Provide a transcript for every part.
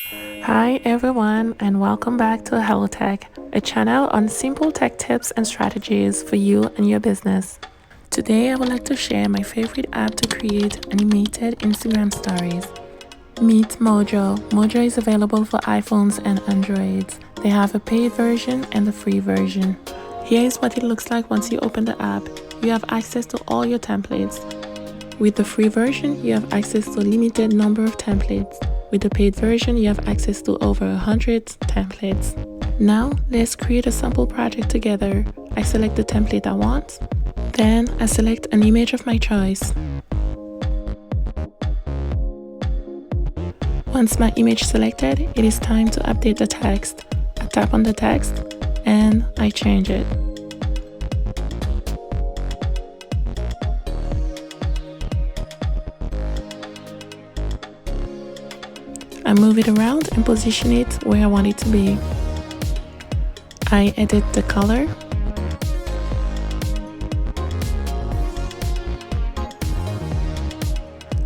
Hi everyone, and welcome back to heylloTech, a channel on simple tech tips and strategies for you and your business. Today I would like to share my favorite app to create animated Instagram stories. Meet Mojo. Mojo is available for iPhones and Androids. They have a paid version and a free version. Here is what it looks like once you open the app. You have access to all your templates. With the free version, you have access to a limited number of templates. With the paid version, you have access to over 100 templates. Now, let's create a sample project together. I select the template I want. Then, I select an image of my choice. Once my image selected, it is time to update the text. I tap on the text and I change it. I move it around and position it where I want it to be. I edit the color.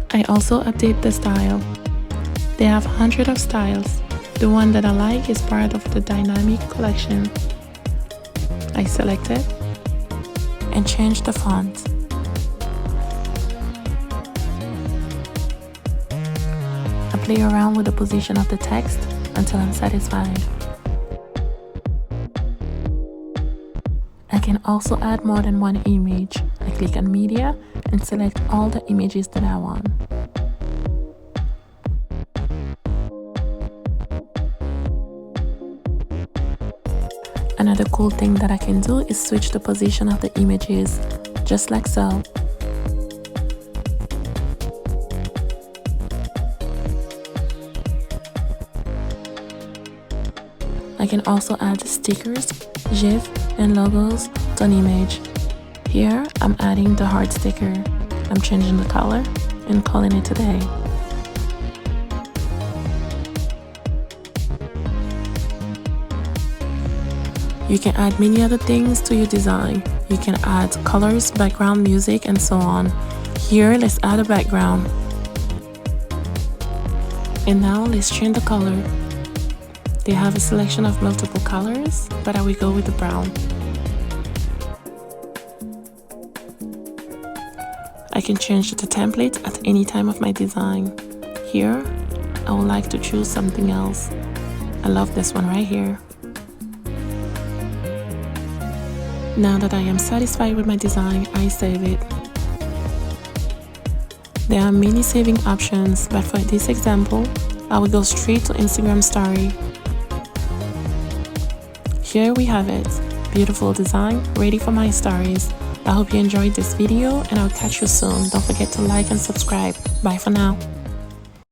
I also update the style. They have hundreds of styles. The one that I like is part of the dynamic collection. I select it and change the font. I play around with the position of the text until I'm satisfied. I can also add more than one image. I click on Media and select all the images that I want. Another cool thing that I can do is switch the position of the images, just like so. I can also add stickers, GIF, and logos to an image. Here, I'm adding the heart sticker. I'm changing the color and calling it today. You can add many other things to your design. You can add colors, background music, and so on. Here, let's add a background. And now, let's change the color. They have a selection of multiple colors, but I will go with the brown. I can change the template at any time of my design. Here, I would like to choose something else. I love this one right here. Now that I am satisfied with my design, I save it. There are many saving options, but for this example, I will go straight to Instagram story. Here we have it. Beautiful design, ready for my stories. I hope you enjoyed this video and I'll catch you soon. Don't forget to like and subscribe. Bye for now.